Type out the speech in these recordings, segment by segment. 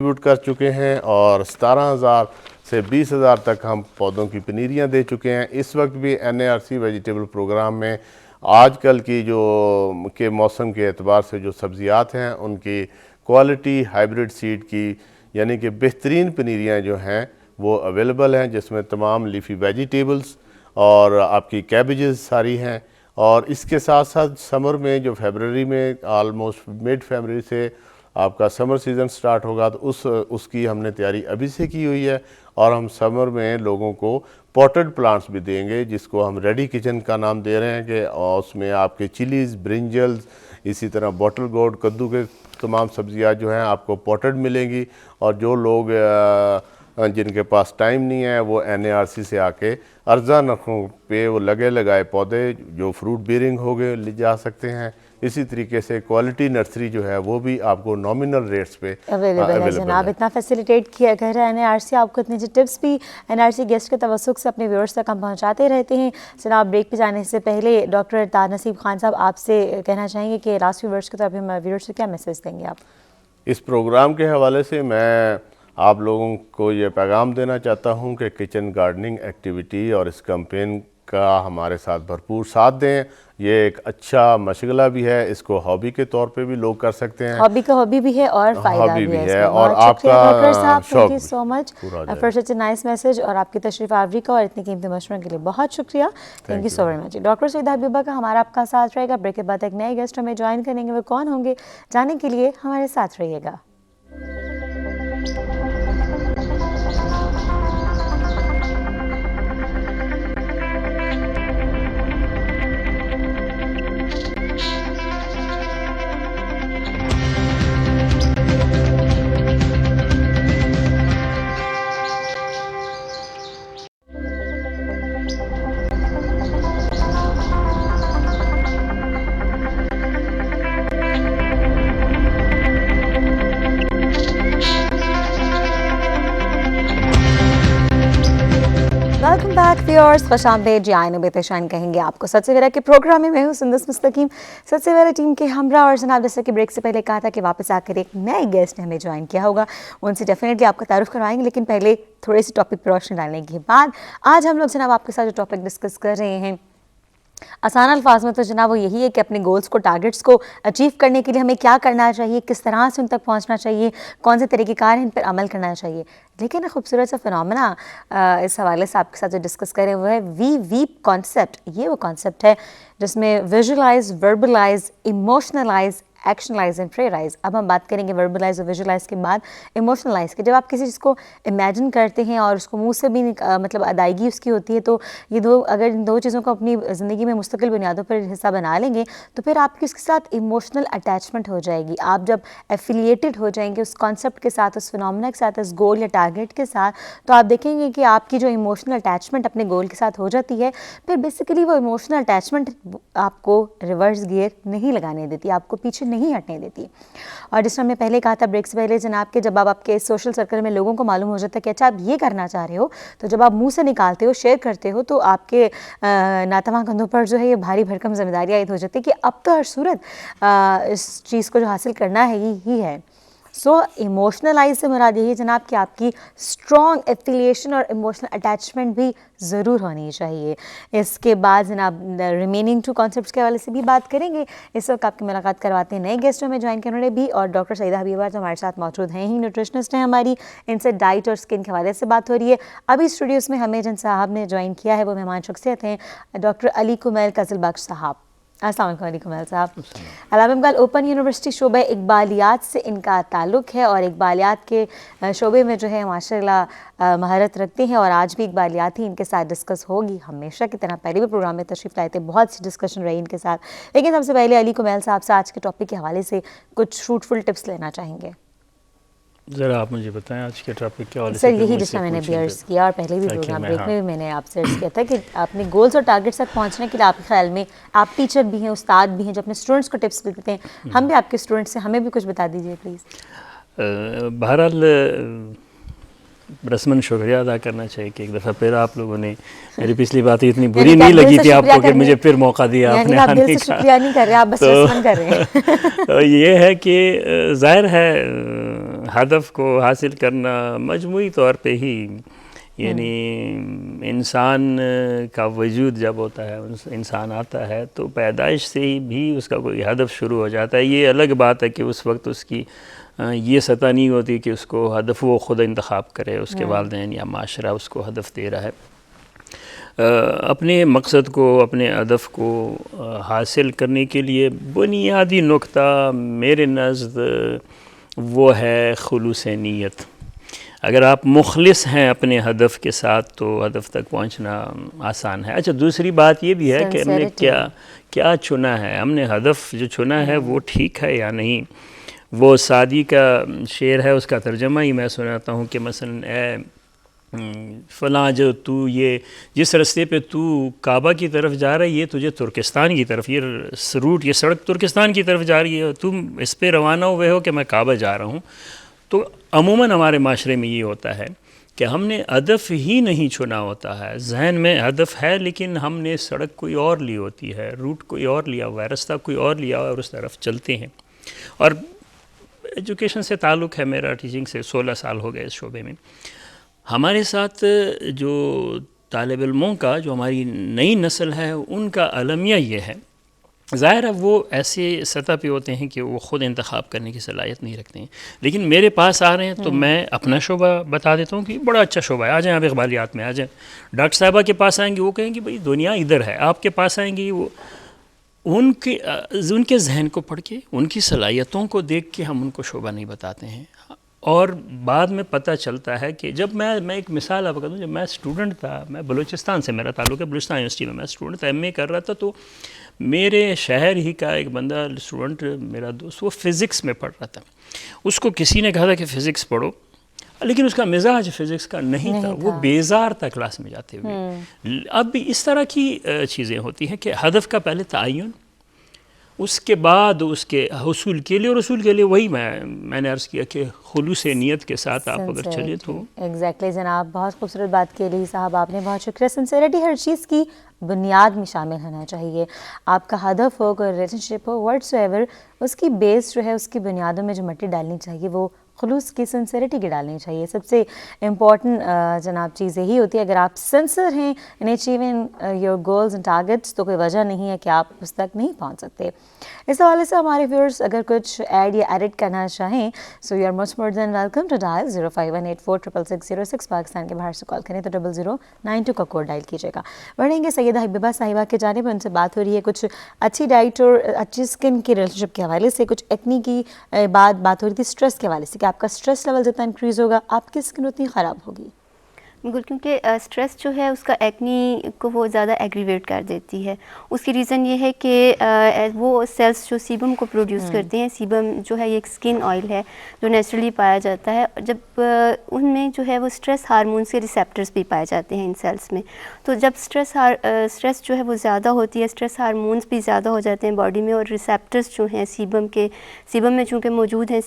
Distribute کر چکے ہیں اور 17,000 سے 20,000 تک ہم پودوں کی پنیریاں دے چکے ہیں۔ اس وقت بھی NARC ویجیٹیبل پروگرام میں آج کل کی کے موسم کے اعتبار سے جو سبزیات ہیں ان کی کوالٹی ہائیبریڈ سیڈ کی یعنی کہ بہترین پنیریاں جو ہیں وہ اویلیبل ہیں، جس میں تمام لیفی ویجیٹیبلز اور آپ کی کیبیجز ساری ہیں۔ اور اس کے ساتھ ساتھ سمر میں جو فیبرری میں آلموسٹ مڈ فیبرری سے آپ کا سمر سیزن سٹارٹ ہوگا تو اس کی ہم نے تیاری ابھی سے کی ہوئی ہے، اور ہم سمر میں لوگوں کو پوٹڈ پلانٹس بھی دیں گے جس کو ہم ریڈی کچن کا نام دے رہے ہیں، کہ اس میں آپ کے چلیز، برنجلز، اسی طرح بوٹل گوڈ، کدو کے تمام سبزیات جو ہیں آپ کو پوٹڈ ملیں گی۔ اور جو لوگ جن کے پاس ٹائم نہیں ہے وہ NARC سے آ کے ارزاں نرخوں پہ وہ لگے لگائے پودے جو فروٹ بیرنگ ہو گئے لے جا سکتے ہیں۔ اسی طریقے سے کوالٹی نرسری جو ہے وہ بھی آپ کو نامنل ریٹس پہ اویلیبل ہے۔ جناب اتنا فیسیلیٹیٹ کیا گیا ہے NARC، آپ کو اتنے ٹپس بھی NARC گیسٹ کے توسط سے اپنے ویورز تک ہم پہنچاتے رہتے ہیں۔ جناب بریک پہ جانے سے پہلے ڈاکٹر طاہر نصیب خان صاحب آپ سے کہنا چاہیں گے کہ لاسٹ ویورز کے طور پہ ہمارے ویورز سے کیا میسیج دیں گے آپ؟ اس پروگرام کے حوالے سے میں آپ لوگوں کو یہ پیغام دینا چاہتا ہوں کہ کچن گارڈننگ ایکٹیویٹی اور اس کمپین کا ہمارے ساتھ بھرپور ساتھ دیں۔ یہ ایک اچھا مشغلہ بھی ہے، اس کو ہابی کے طور پہ بھی لوگ کر سکتے ہیں، ہابی کا ہابی بھی ہے اور فائدہ بھی ہے، اور آپ کا ڈاکٹر صاحب شوق thank you so much for such a nice message, اور آپ کی تشریف آوری کا اور اتنی قیمتی مشورے کے لیے بہت شکریہ، thank you so very much. Doctor Saeeda Habiba کا ہمارا آپ کا ساتھ رہے گا۔ بریک کے بعد ایک نئے گیسٹ ہمیں جوائن کریں گے، وہ کون ہوں گے جاننے کے لیے ہمارے ساتھ رہیے گا۔ ویلکم بیک ویورز، خوش آمدید، جی آئین بیتشان کہیں گے آپ کو۔ سب سے پہلے کے پروگرام میں ہوں سندس مستقیم، سب سے پہلے ٹیم کے ہمراہ، اور جناب جیسے کہ بریک سے پہلے کہا تھا کہ واپس آ کر ایک نئے گیسٹ نے ہمیں جوائن کیا ہوگا، ان سے ڈیفینیٹلی آپ کا تعارف کروائیں گے، لیکن پہلے تھوڑے سی ٹاپک پر روشنی ڈالنے کے بعد آج ہم لوگ جناب آپ کے ساتھ جو ٹاپک ڈسکس کر رہے ہیں آسان الفاظ میں تو جناب وہ یہی ہے کہ اپنے گولز کو، ٹارگٹس کو اچیو کرنے کے لیے ہمیں کیا کرنا چاہیے، کس طرح سے ان تک پہنچنا چاہیے، کون سے طریقہ کار ہیں ان پر عمل کرنا چاہیے۔ لیکن ایک خوبصورت سا فنومنا اس حوالے سے آپ کے ساتھ جو ڈسکس کریں وہ ہے ویپ کانسیپٹ۔ یہ وہ کانسیپٹ ہے جس میں ویژولائز، وربلائز، ایموشنلائز، ایکشنلائز اینڈ پریئرائز۔ اب ہم بات کریں گے وربلائز اور ویژولائز کے بعد ایموشنلائز کی۔ جب آپ کسی چیز کو امیجن کرتے ہیں اور اس کو منہ سے بھی مطلب ادائیگی اس کی ہوتی ہے، تو یہ اگر ان دو چیزوں کو اپنی زندگی میں مستقل بنیادوں پر حصہ بنا لیں گے تو پھر آپ کی اس کے ساتھ ایموشنل اٹیچمنٹ ہو جائے گی۔ آپ جب ایفیلیٹڈ ہو جائیں گے اس کانسیپٹ کے ساتھ، اس فنومنا کے ساتھ، اس گول یا ٹارگیٹ کے ساتھ، تو آپ دیکھیں گے کہ آپ کی جو ایموشنل اٹیچمنٹ اپنے گول کے ساتھ ہو جاتی ہے، پھر بیسیکلی وہ ایموشنل اٹیچمنٹ آپ کو ریورس گیئر نہیں لگانے دیتی، آپ کو پیچھے نہیں ہٹنے دیتی۔ اور جس طرح میں پہلے کہا تھا بریک سے پہلے جناب کہ جب آپ کے سوشل سرکل میں لوگوں کو معلوم ہو جاتا ہے کہ اچھا آپ یہ کرنا چاہ رہے ہو، تو جب آپ منہ سے نکالتے ہو، شیئر کرتے ہو، تو آپ کے ناتواں کندھوں پر جو ہے یہ بھاری بھرکم ذمہ داری عائد ہو جاتی ہے کہ اب تو ہر صورت اس چیز کو جو حاصل کرنا ہے ہی ہے۔ سو ایموشنلائز سے مراد یہی ہے جناب کہ آپ کی اسٹرانگ ایفیلیشن اور ایموشنل اٹیچمنٹ بھی ضرور ہونی چاہیے۔ اس کے بعد جناب ریمیننگ ٹو کانسیپٹس کے حوالے سے بھی بات کریں گے۔ اس وقت آپ کی ملاقات کرواتے ہیں نئے گیسٹوں میں جوائن کرنے بھی، اور ڈاکٹر سعیدہ حبیبہ جو ہمارے ساتھ موجود ہیں ہی نیوٹریشنسٹ ہیں ہماری، ان سے ڈائٹ اور اسکن کے حوالے سے بات ہو رہی ہے۔ ابھی اسٹوڈیوز میں ہمیں جن صاحب نے جوائن کیا ہے وہ مہمان شخصیت ہیں ڈاکٹر علی کمیل قزل بخش صاحب۔ السلام علیکم علی کمیل صاحب۔ علامہ اقبال اوپن یونیورسٹی شعبہ اقبالیات سے ان کا تعلق ہے، اور اقبالیات کے شعبے میں جو ہے ماشاء اللہ مہارت رکھتے ہیں، اور آج بھی اقبالیات ہی ان کے ساتھ ڈسکس ہوگی۔ ہمیشہ کی طرح پہلے بھی پروگرام میں تشریف لائے تھے، بہت سی ڈسکشن رہی ان کے ساتھ، لیکن سب سے پہلے علی کمیل صاحب سے آج کے ٹاپک کے حوالے سے کچھ فروٹفل ٹپس لینا چاہیں گے۔ ذرا آپ مجھے بتائیں آج کے ٹاپک کے حوالے سے۔ سر یہی جس میں نے بھی عرض کیا، اور پہلے بھی پروگرام بریک میں بھی میں نے آپ سے عرض کیا تھا کہ اپنے گولز اور ٹارگیٹس تک پہنچنے کے لیے آپ کے خیال میں آپ ٹیچر بھی ہیں، استاد بھی ہیں، جو اپنے اسٹوڈنٹس کو ٹپس دیتے ہیں، ہم بھی آپ کے اسٹوڈنٹس ہیں، ہمیں بھی کچھ بتا دیجیے پلیز۔ بہرحال رسماً شکریہ ادا کرنا چاہیے کہ ایک دفعہ پھر آپ لوگوں نے، میری پچھلی بات اتنی بری نہیں لگی تھی آپ کو کہ مجھے پھر موقع دیا آپ نے آنے کا، شکریہ نہیں کر رہے آپ، بس رسماً کر رہے ہیں۔ تو یہ ہے کہ ظاہر ہے ہدف کو حاصل کرنا مجموعی طور پہ ہی یعنی انسان کا وجود جب ہوتا ہے، انسان آتا ہے تو پیدائش سے ہی بھی اس کا کوئی ہدف شروع ہو جاتا ہے. یہ الگ بات ہے کہ اس وقت اس کی یہ سطح نہیں ہوتی کہ اس کو ہدف وہ خود انتخاب کرے، اس کے والدین یا معاشرہ اس کو ہدف دے رہا ہے. اپنے مقصد کو، اپنے ہدف کو حاصل کرنے کے لیے بنیادی نقطہ میرے نزد وہ ہے خلوص نیت. اگر آپ مخلص ہیں اپنے ہدف کے ساتھ تو ہدف تک پہنچنا آسان ہے. اچھا، دوسری بات یہ بھی ہے کہ ہم نے کیا چنا ہے، ہم نے ہدف جو چنا ہے وہ ٹھیک ہے یا نہیں. وہ سعدی کا شعر ہے، اس کا ترجمہ ہی میں سناتا ہوں کہ مثلا اے فلاں جو تو یہ جس رستے پہ تو کعبہ کی طرف جا رہا ہے یہ تجھے ترکستان کی طرف، یہ روٹ، یہ سڑک ترکستان کی طرف جا رہی ہے، تم اس پہ روانہ ہوئے ہو کہ میں کعبہ جا رہا ہوں. تو عموماً ہمارے معاشرے میں یہ ہوتا ہے کہ ہم نے ہدف ہی نہیں چنا ہوتا ہے. ذہن میں ہدف ہے لیکن ہم نے سڑک کوئی اور لی ہوتی ہے، روٹ کوئی اور لیا ہوا ہے، رستہ کوئی اور لیا ہوا ہے اور اس طرف چلتے ہیں. اور ایجوکیشن سے تعلق ہے میرا، ٹیچنگ سے 16 سال ہو گئے اس شعبے میں. ہمارے ساتھ جو طالب علموں کا، جو ہماری نئی نسل ہے، ان کا المیہ یہ ہے، ظاہر ہے وہ ایسے سطح پہ ہوتے ہیں کہ وہ خود انتخاب کرنے کی صلاحیت نہیں رکھتے ہیں، لیکن میرے پاس آ رہے ہیں تو میں اپنا شعبہ بتا دیتا ہوں کہ بڑا اچھا شعبہ ہے، آ جائیں آپ اقبالیات میں آ جائیں. ڈاکٹر صاحبہ کے پاس آئیں گے وہ کہیں گے بھئی دنیا ادھر ہے. آپ کے پاس آئیں گے وہ ان کے ذہن کو پڑھ کے، ان کی صلاحیتوں کو دیکھ کے ہم ان کو شعبہ نہیں بتاتے ہیں. اور بعد میں پتہ چلتا ہے کہ جب میں ایک مثال آپ بتا دوں، جب میں اسٹوڈنٹ تھا، میں بلوچستان سے میرا تعلق ہے، بلوچستان یونیورسٹی میں اسٹوڈنٹ تھا، ایم اے کر رہا تھا، تو میرے شہر ہی کا ایک بندہ اسٹوڈنٹ، میرا دوست، وہ فزکس میں پڑھ رہا تھا. اس کو کسی نے کہا تھا کہ فزکس پڑھو، لیکن اس کا مزاج فزکس کا نہیں تھا، وہ بیزار تھا کلاس میں جاتے ہوئے. اب بھی اس طرح کی چیزیں ہوتی ہیں کہ ہدف کا پہلے تعین، اس کے بعد اس کے حصول کے لیے، اور حصول کے لیے وہی میں نے عرض کیا کہ خلوص نیت کے ساتھ آپ اگر چلے تو. ایگزیکٹلی جناب، بہت خوبصورت بات کی علی صاحب آپ نے، بہت شکریہ. سنسیریٹی ہر چیز کی بنیاد میں شامل ہونا چاہیے. آپ کا ہدف ہو، کوئی ریلیشن شپ ہو، واٹس ایور، اس کی بیس جو ہے، اس کی بنیادوں میں جو مٹی ڈالنی چاہیے وہ خلوص کی، سنسیریٹی کی ڈالنی چاہیے. سب سے امپورٹنٹ جناب چیز یہی ہوتی ہے. اگر آپ سنسر ہیں in achieving your goals and targets تو کوئی وجہ نہیں ہے کہ آپ اس تک نہیں پہنچ سکتے. اس حوالے سے ہمارے ویورز اگر کچھ ایڈ یا ایڈٹ کرنا چاہیں so you are most more than welcome to dial 0518466606. Pakistan کے باہر سے کال کریں تو 0092 کا کوڈ ڈائل کیجیے گا. بڑھیں گے سیدہ حبیبہ صاحبہ کی جانب، ان سے بات ہو رہی ہے کچھ اچھی ڈائٹ اور اچھی اسکن کی ریلیشن شپ کے حوالے سے. کچھ ایکنی کی بات ہو رہی تھی اسٹریس کے حوالے سے کہ آپ کا اسٹریس لیول جتنا انکریز ہوگا آپ کی اسکن اتنی خراب ہوگی. بالکل، کیونکہ اسٹریس جو ہے اس کا ایکنی کو وہ زیادہ ایگریویٹ کر دیتی ہے. اس کی ریزن یہ ہے کہ وہ سیلز جو سیبم کو پروڈیوس کرتے ہیں، سیبم جو ہے یہ ایک اسکن آئل ہے جو نیچرلی پایا جاتا ہے. جب ان میں جو ہے وہ اسٹریس ہارمونس کے ریسیپٹرز بھی پائے جاتے ہیں ان سیلز میں. تو جب اسٹریس جو ہے وہ زیادہ ہوتی ہے، اسٹریس ہارمونس بھی زیادہ ہو جاتے ہیں باڈی میں، اور ریسیپٹرز جو ہیں سیبم میں چونکہ موجود ہیں،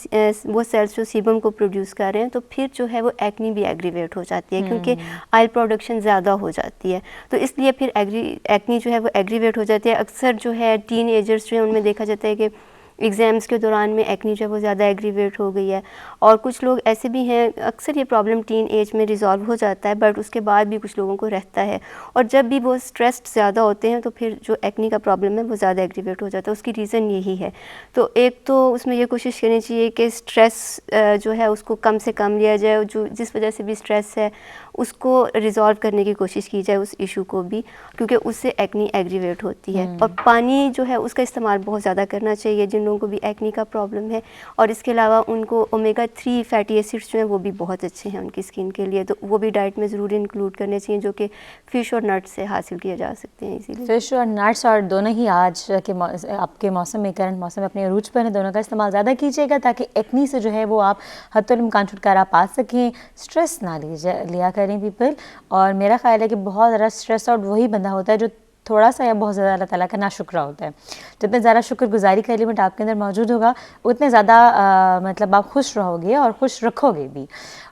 وہ سیلز جو سیبم کو پروڈیوس کر رہے ہیں، تو پھر جو ہے وہ ایکنی بھی ایگریویٹ ہو جاتی ہے کہ آئل پروڈکشن زیادہ ہو جاتی ہے. تو اس لیے پھر ایکنی جو ہے وہ ایگریویٹ ہو جاتی ہے. اکثر جو ہے ٹین ایجرز جو ہیں ان میں دیکھا جاتا ہے کہ ایگزامس کے دوران میں ایکنی جو ہے وہ زیادہ ایگریویٹ ہو گئی ہے. اور کچھ لوگ ایسے بھی ہیں، اکثر یہ پرابلم ٹین ایج میں ریزالو ہو جاتا ہے، بٹ اس کے بعد بھی کچھ لوگوں کو رہتا ہے. اور جب بھی وہ اسٹریسڈ زیادہ ہوتے ہیں تو پھر جو ایکنی کا پرابلم ہے وہ زیادہ ایگریویٹ ہو جاتا ہے. اس کی ریزن یہی ہے. تو ایک تو اس میں یہ کوشش کرنی چاہیے کہ اسٹریس جو ہے اس کو کم سے کم لیا جائے، جس وجہ سے بھی اسٹریس ہے اس کو ریزالو کرنے کی کوشش کی جائے اس ایشو کو بھی، کیونکہ اس سے ایکنی ایگریویٹ ہوتی ہے. اور پانی جو ہے اس کا استعمال بہت زیادہ کرنا چاہیے جن لوگوں کو بھی ایکنی کا پرابلم ہے. اور اس کے علاوہ ان کو اومیگا 3 فیٹی ایسڈس جو ہیں وہ بھی بہت اچھے ہیں ان کی اسکن کے لیے، تو وہ بھی ڈائٹ میں ضرور انکلوڈ کرنے چاہیے، جو کہ فش اور نٹ سے حاصل کیے جا سکتے ہیں. اسی لیے فش اور نٹس، اور دونوں ہی آج کے آپ کے موسم میں، کرنٹ موسم میں اپنے عروج پر ہیں، دونوں کا استعمال زیادہ کیجیے گا تاکہ ایکنی سے جو ہے وہ آپ حتی الامکان چھٹکارا پا سکیں. اسٹریس نہ لیا کریں پیپل. اور میرا خیال ہے کہ بہت زیادہ اسٹریس آؤٹ وہی بندہ ہوتا ہے جو تھوڑا سا یا بہت زیادہ اللہ تعالیٰ کا ناشکرہ ہوتا ہے. جتنے زیادہ شکر گزاری کا ایلیمنٹ آپ کے اندر موجود ہوگا اتنے زیادہ مطلب آپ خوش رہو گے اور خوش رکھو گے بھی.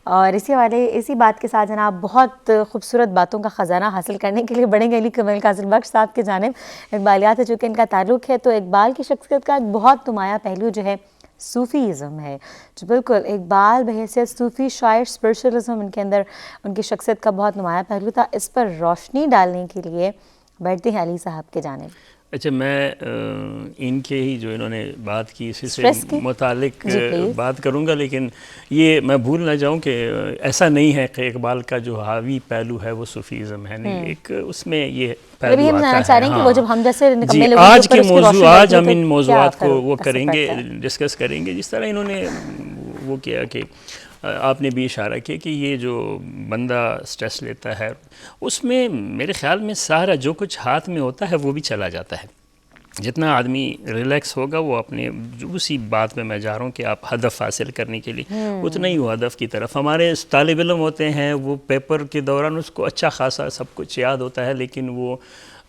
اور اسی بات کے ساتھ جناب بہت خوبصورت باتوں کا خزانہ حاصل کرنے کے لیے بڑھیں گے علی کمال قاصد بخش صاحب کی جانب. اقبالیات ہے چونکہ ان کا تعلق ہے، تو اقبال کی شخصیت کا ایک بہت نمایاں پہلو جو ہے صوفیزم ہے جو بالکل اقبال بحیثیت صوفی شاعر اسپرچولی ان کے اندر ان کی شخصیت کا بہت نمایاں پہلو تھا. اس پر روشنی ڈالنے کے لیے بڑھتے ہیں علی صاحب کے جانب. اچھا میں ان کے ہی جو انہوں نے بات کی اسی سے متعلق بات کروں گا, لیکن یہ میں بھول نہ جاؤں کہ ایسا نہیں ہے کہ اقبال کا جو حاوی پہلو ہے وہ صوفیزم ہے, نہیں, ایک اس میں یہ پہلو آتا ہے. جی, آج کے موضوع, آج ہم ان موضوعات کو وہ کریں گے, ڈسکس کریں گے, جس طرح انہوں نے وہ کیا کہ آپ نے بھی اشارہ کیا کہ یہ جو بندہ سٹریس لیتا ہے اس میں میرے خیال میں سارا جو کچھ ہاتھ میں ہوتا ہے وہ بھی چلا جاتا ہے. جتنا آدمی ریلیکس ہوگا وہ اپنے اسی بات میں جا رہا ہوں کہ آپ ہدف حاصل کرنے کے لیے اتنا ہی وہ ہدف کی طرف. ہمارے طالب علم ہوتے ہیں وہ پیپر کے دوران اس کو اچھا خاصا سب کچھ یاد ہوتا ہے, لیکن وہ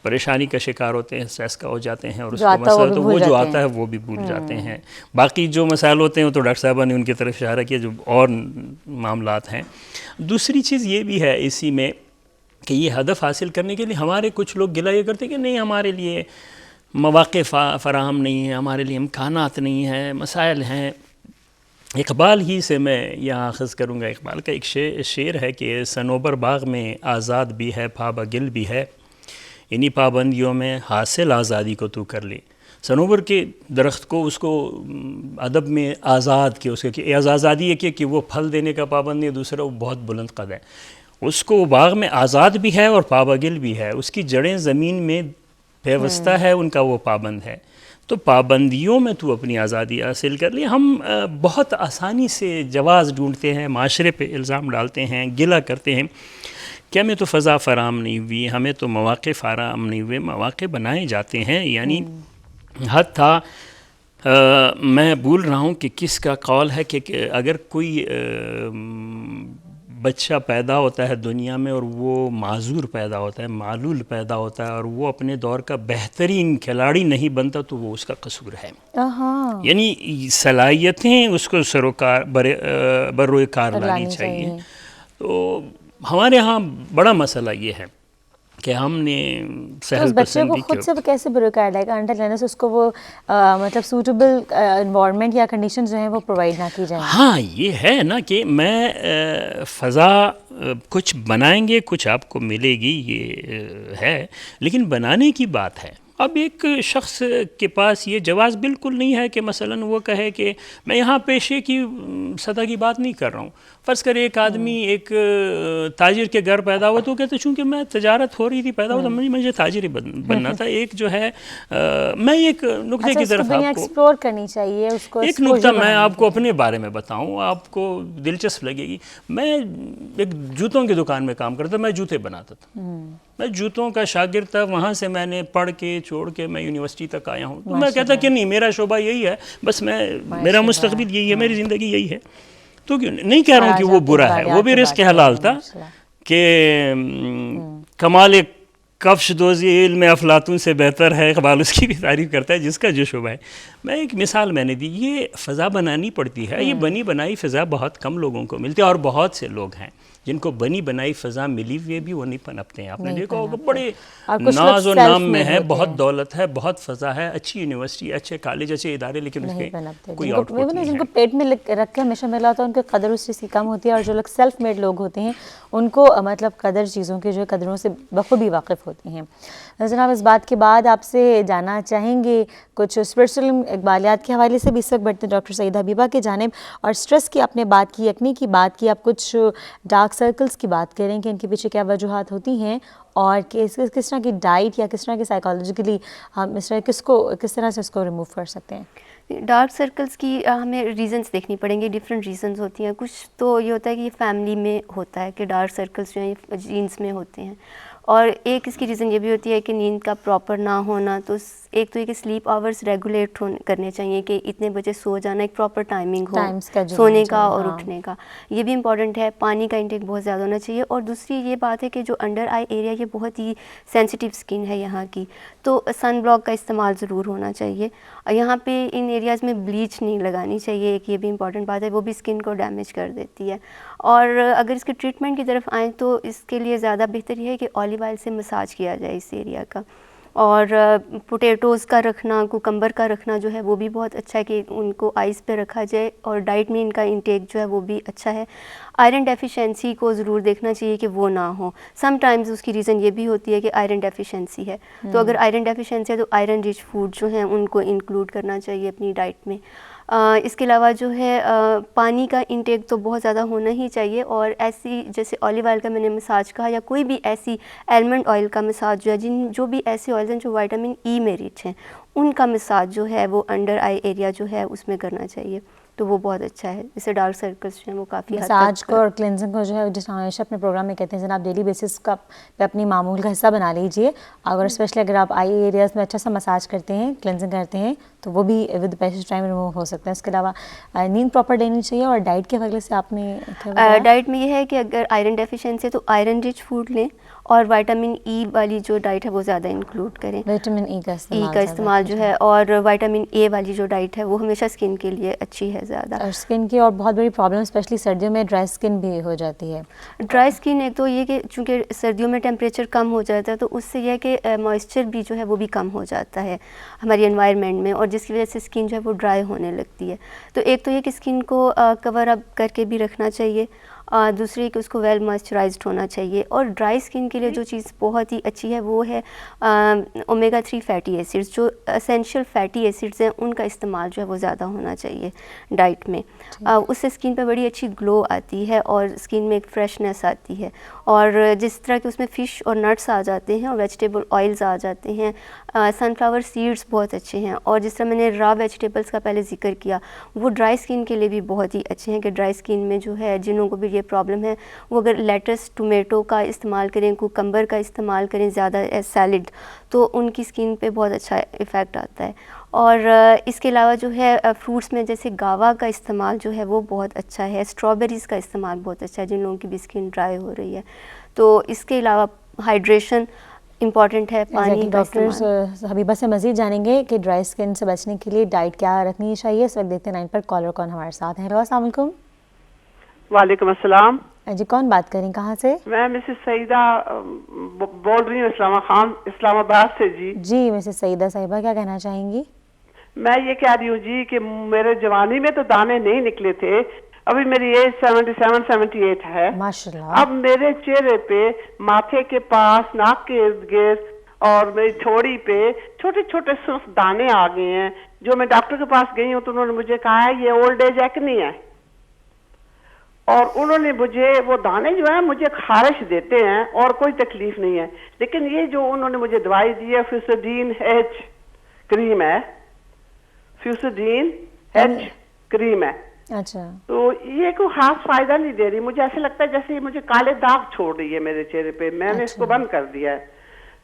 پریشانی کا شکار ہوتے ہیں, اسٹریس کا ہو جاتے ہیں, اور اس کو مسئلہ تو وہ جو آتا ہے وہ بھی بھول جاتے ہیں. باقی جو مسائل ہوتے ہیں وہ تو ڈاکٹر صاحبہ نے ان کی طرف اشارہ کیا جو اور معاملات ہیں. دوسری چیز یہ بھی ہے اسی میں کہ یہ ہدف حاصل کرنے کے لیے ہمارے کچھ لوگ گلہ یہ کرتے ہیں کہ نہیں ہمارے لیے مواقع فراہم نہیں ہیں, ہمارے لیے امکانات نہیں ہیں, مسائل ہیں. اقبال ہی سے میں یہاں اخذ کروں گا. اقبال کا ایک شعر ہے کہ صنوبر باغ میں آزاد بھی ہے پابا گل بھی ہے, انہی پابندیوں میں حاصل آزادی کو تو کر لے. صنوبر کے درخت کو اس کو ادب میں آزاد کیا, اس کے آزادی یہ کہ وہ پھل دینے کا پابند نہیں, دوسرا وہ بہت بلند قد ہے. اس کو باغ میں آزاد بھی ہے اور پابا گل بھی ہے, اس کی جڑیں زمین میں پیوستہ ہے, ان کا وہ پابند ہے. تو پابندیوں میں تو اپنی آزادی حاصل کر لی. ہم بہت آسانی سے جواز ڈھونڈتے ہیں, معاشرے پہ الزام ڈالتے ہیں, گلہ کرتے ہیں کہ ہمیں تو فضا فراہم نہیں ہوئی, ہمیں تو مواقع فراہم نہیں ہوئے. مواقع بنائے جاتے ہیں, یعنی حد تھا میں بھول رہا ہوں کہ کس کا قول ہے کہ اگر کوئی بچہ پیدا ہوتا ہے دنیا میں اور وہ معذور پیدا ہوتا ہے, معلول پیدا ہوتا ہے, اور وہ اپنے دور کا بہترین کھلاڑی نہیں بنتا تو وہ اس کا قصور ہے. یعنی صلاحیتیں اس کو بروئے کار لانی چاہیے. تو ہمارے ہاں بڑا مسئلہ یہ ہے کہ ہم نے اس بچے کو خود سے کیسے بروئے کار لائے گا انڈر لینس اس کو وہ مطلب سوٹیبل انوائرمنٹ یا کنڈیشن جو ہیں وہ پرووائڈ نہ کی جائیں. ہاں یہ ہے نا کہ میں فضا کچھ بنائیں گے, کچھ آپ کو ملے گی, یہ ہے, لیکن بنانے کی بات ہے. اب ایک شخص کے پاس یہ جواز بالکل نہیں ہے کہ مثلا وہ کہے کہ میں یہاں پیشے کی سطح کی بات نہیں کر رہا ہوں. فرض کرے ایک آدمی ایک تاجر کے گھر پیدا ہوا تو کہتے چونکہ میں تجارت ہو رہی تھی پیدا ہوا تو مجھے تاجر ہی بننا تھا. ایک جو ہے میں ایک نقطے کی طرف آپ کو ایکسپلور کرنی چاہیے, اس کو ایک نقطہ میں آپ کو اپنے بارے میں بتاؤں, آپ کو دلچسپ لگے گی. میں ایک جوتوں کی دکان میں کام کرتا, میں جوتے بناتا تھا, میں جوتوں کا شاگرد تھا. وہاں سے میں نے پڑھ کے چھوڑ کے میں یونیورسٹی تک آیا ہوں. تو میں کہتا کہ نہیں میرا شعبہ یہی ہے, بس میرا مستقبل یہی ہے, میری زندگی یہی ہے. تو نہیں کہہ رہا ہوں کہ وہ برا ہے, وہ بھی رزق حلال تھا کہ کمال کفش دوزی علم افلاطون سے بہتر ہے. اقبال اس کی بھی تعریف کرتا ہے جس کا جو شعبہ ہے. میں ایک مثال میں نے دی, یہ فضا بنانی پڑتی ہے. یہ بنی بنائی فضا بہت کم لوگوں کو ملتی ہے, اور بہت سے لوگ ہیں جن کو بنی بنائی فضا ملی ہوئی بھی وہ نہیں پنپتے ہیں. آپ نے دیکھا ہوگا بڑے ناز و نام میں ہے, بہت دولت ہے, بہت فضا ہے, اچھی یونیورسٹی, اچھے کالج, اچھے ادارے, لیکن اس کے کوئی آؤٹ پٹ نہیں ہے. جن کو پیٹ میں رکھ کے ہمیشہ ملا ہوتا ہے ان کی قدر اس چیز کی کم ہوتی ہے, اور جو لوگ سیلف میڈ لوگ ہوتے ہیں ان کو مطلب قدر چیزوں کے جو قدروں سے بخوبی واقف ہوتے ہیں. جناب اس بات کے بعد آپ سے جاننا چاہیں گے کچھ اسپرچل اقبالیات کے حوالے سے بھی. اس وقت بڑھتے ہیں ڈاکٹر سعیدہ حبیبہ کی جانب, اور اسٹریس کی آپ نے بات کی, یکنی کی بات کی, آپ کچھ ڈارک سرکلز کی بات کریں کہ ان کے پیچھے کیا وجوہات ہوتی ہیں, اور کس طرح کی ڈائٹ یا کس طرح کی سائیکالوجیکلی ہم اس طرح کس طرح سے اس کو ریموو کر سکتے ہیں. ڈارک سرکلز کی ہمیں ریزنز دیکھنی پڑیں گے. ڈفرینٹ ریزنز ہوتی ہیں. کچھ تو یہ ہوتا ہے کہ یہ فیملی میں ہوتا ہے کہ ڈارک سرکلز جو ہیں جینس میں ہوتے ہیں, اور ایک اس کی ریزن یہ بھی ہوتی ہے کہ نیند کا پراپر نہ ہونا. تو ایک تو یہ کہ سلیپ آورز ریگولیٹ کرنے چاہیے کہ اتنے بجے سو جانا, ایک پراپر ٹائمنگ ہو سونے کا اور اٹھنے کا, یہ بھی امپورٹنٹ ہے. پانی کا انٹیک بہت زیادہ ہونا چاہیے. اور دوسری یہ بات ہے کہ جو انڈر آئی ایریا یہ بہت ہی سینسیٹیو اسکن ہے یہاں کی, تو سن بلاک کا استعمال ضرور ہونا چاہیے. یہاں پہ ان ایریاز میں بلیچ نہیں لگانی چاہیے, ایک یہ بھی امپورٹنٹ بات ہے, وہ بھی اسکن کو ڈیمیج کر دیتی ہے. اور اگر اس کے ٹریٹمنٹ کی طرف آئیں تو اس کے لیے زیادہ بہتر یہ ہے کہ آلیو آئل سے مساج کیا جائے اس ایریا کا. اور پوٹیٹوز کا رکھنا, کوکمبر کا رکھنا جو ہے وہ بھی بہت اچھا ہے کہ ان کو آئس پہ رکھا جائے, اور ڈائٹ میں ان کا انٹیک جو ہے وہ بھی اچھا ہے. آئرن ڈیفیشنسی کو ضرور دیکھنا چاہیے کہ وہ نہ ہو. سم ٹائمز اس کی ریزن یہ بھی ہوتی ہے کہ آئرن ڈیفیشنسی ہے, تو اگر آئرن ڈیفیشنسی ہے تو آئرن رچ فوڈ جو ہیں ان کو انکلوڈ کرنا چاہیے اپنی ڈائٹ میں. اس کے علاوہ جو ہے پانی کا انٹیک تو بہت زیادہ ہونا ہی چاہیے, اور ایسی جیسے اولیو آئل کا میں نے مساج کہا, یا کوئی بھی ایسی ایلمنڈ آئل کا مساج جو ہے, جو بھی ایسے آئلز ہیں جو وائٹامن ای میں رچ ہیں, ان کا مساج جو ہے وہ انڈر آئی ایریا جو ہے اس میں کرنا چاہیے, تو وہ بہت اچھا ہے. جیسے ڈارک سرکلز جو ہیں وہ کافی حد مساج تک کو اور کلینزنگ کو جو ہے جس ہمیشہ اپنے پروگرام میں کہتے ہیں جناب ڈیلی بیسس کا پہ اپنی معمول کا حصہ بنا لیجئے. اگر اسپیشلی اگر آپ آئی ایریاز میں اچھا سا مساج کرتے ہیں, کلینزنگ کرتے ہیں, تو وہ بھی ود پیسج ٹائم ریموو ہو سکتا ہے. اس کے علاوہ نیند پراپر لینی چاہیے, اور ڈائٹ کے حوالے سے آپ نے ڈائٹ میں یہ ہے کہ اگر آئرن ڈیفیشنسی ہے تو آئرن رچ فوڈ لیں, اور وائٹامن ای والی جو ڈائٹ ہے وہ زیادہ انکلوڈ کریں. وٹامن ای کا استعمال جو ہے, اور وائٹامن اے والی جو ڈائٹ ہے وہ ہمیشہ اسکن کے لیے اچھی ہے زیادہ. اور اسکن کی اور بہت بڑی پرابلم اسپیشلی سردیوں میں ڈرائی اسکن بھی ہو جاتی ہے. ڈرائی اسکن ایک تو یہ کہ چونکہ سردیوں میں ٹیمپریچر کم ہو جاتا ہے, تو اس سے یہ ہے کہ موئسچر بھی جو ہے وہ بھی کم ہو جاتا ہے ہماری انوائرمنٹ میں, اور جس کی وجہ سے اسکن جو ہے وہ ڈرائی ہونے لگتی ہے. تو ایک تو یہ کہ اسکن کو کور اپ کر کے بھی رکھنا چاہیے, دوسری کہ اس کو ویل موئسچرائزڈ ہونا چاہیے. اور ڈرائی اسکن کے لیے جو چیز بہت ہی اچھی ہے وہ ہے اومیگا 3 فیٹی ایسڈز. جو اسینشیل فیٹی ایسڈز ہیں ان کا استعمال جو ہے وہ زیادہ ہونا چاہیے ڈائٹ میں. اس سے اسکن پہ بڑی اچھی گلو آتی ہے, اور اسکن میں ایک فریشنس آتی ہے. اور جس طرح کہ اس میں فش اور نٹس آ جاتے ہیں, اور ویجیٹیبل آئلز آ جاتے ہیں, سن فلاور سیڈز بہت اچھے ہیں, اور جس طرح میں نے را ویجیٹیبلس کا پہلے ذکر کیا, وہ ڈرائی اسکن کے لیے بھی بہت ہی اچھے ہیں. کہ ڈرائی اسکن میں جو ہے جنہوں کو بھی یہ پرابلم ہے, وہ اگر لیٹس ٹومیٹو کا استعمال کریں, کوکمبر کا استعمال کریں زیادہ ایز سیلڈ, تو ان کی اسکن پہ بہت اچھا افیکٹ آتا ہے. اور اس کے علاوہ جو ہے فروٹس میں جیسے گاوا کا استعمال جو ہے وہ بہت اچھا ہے, اسٹرابیریز کا استعمال بہت اچھا ہے جن لوگوں کی بھی اسکن ڈرائی ہو رہی ہے. تو اس کے علاوہ ہائیڈریشن امپورٹنٹ ہے, پانی کا ڈاکٹرز استعمال. حبیبہ سے مزید جانیں گے کہ ڈرائی اسکن سے بچنے کے لیے ڈائٹ کیا رکھنی چاہیے. اس وقت دیکھتے ہیں لائن پر کالر کون ہمارے ساتھ ہیں. ہیلو السلام علیکم. وعلیکم السلام. جی کون بات کریں, کہاں سے؟ میں مسز سعیدہ بول رہی ہوں اسلام آباد سے. جی مسز سعیدہ صاحبہ, کیا کہنا چاہیں گی؟ میں یہ کہہ رہی ہوں جی کہ میرے جوانی میں تو دانے نہیں نکلے تھے, ابھی میری ایج 77-78 ہے. ماشاءاللہ. اب میرے چہرے پہ, ماتھے کے پاس, ناک کے ارد گرد اور میری تھوڑی پہ چھوٹے چھوٹے سرخ دانے آ گئے ہیں. جو میں ڈاکٹر کے پاس گئی ہوں تو انہوں نے مجھے کہا ہے یہ اولڈ ایج ایکنی ہے, اور انہوں نے مجھے وہ دانے جو ہیں مجھے خارش دیتے ہیں اور کوئی تکلیف نہیں ہے. لیکن یہ جو انہوں نے مجھے دوائی دی ہے فیوسیڈین ایچ کریم ہے, فیوسیڈین ایچ کریم ہے, اچھا, تو یہ کوئی خاص فائدہ نہیں دے رہی. مجھے ایسے لگتا ہے جیسے یہ مجھے کالے داغ چھوڑ رہی ہے میرے چہرے پہ. میں نے اس کو بند کر دیا ہے.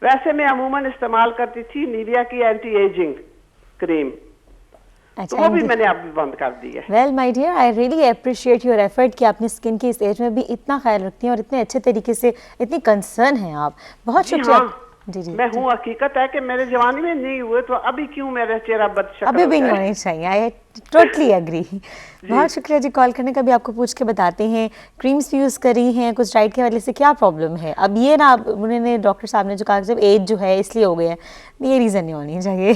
ویسے میں عموماً استعمال کرتی تھی نیویا کی اینٹی ایجنگ کریم, تو وہ بھی میں نے اب بھی بند کر دی ہے. Well my dear, I really appreciate your effort کہ اپنی اسکن کی اس ایج میں بھی اتنا خیال رکھتی ہیں اور اتنے اچھے طریقے سے اتنی کنسرن ہیں آپ. بہت شکریہ. جی میں ہوں, حقیقت ہے کہ میرے جوانی میں نہیں ہوئے تو ابھی کیوں میرا چہرہ بد شکل ابھی بھی نہیں ہونے چاہیے. I totally agree. بہت شکریہ جی کال کرنے کا. بھی آپ کو پوچھ کے بتاتے ہیں کریمز بھی یوز کری ہیں, کچھ ڈائٹ کے حوالے سے کیا پرابلم ہے. اب یہ نا انہوں نے ڈاکٹر صاحب نے جو کہا جب ایج جو ہے اس لیے ہو گیا ہے, یہ ریزن نہیں ہونی چاہیے.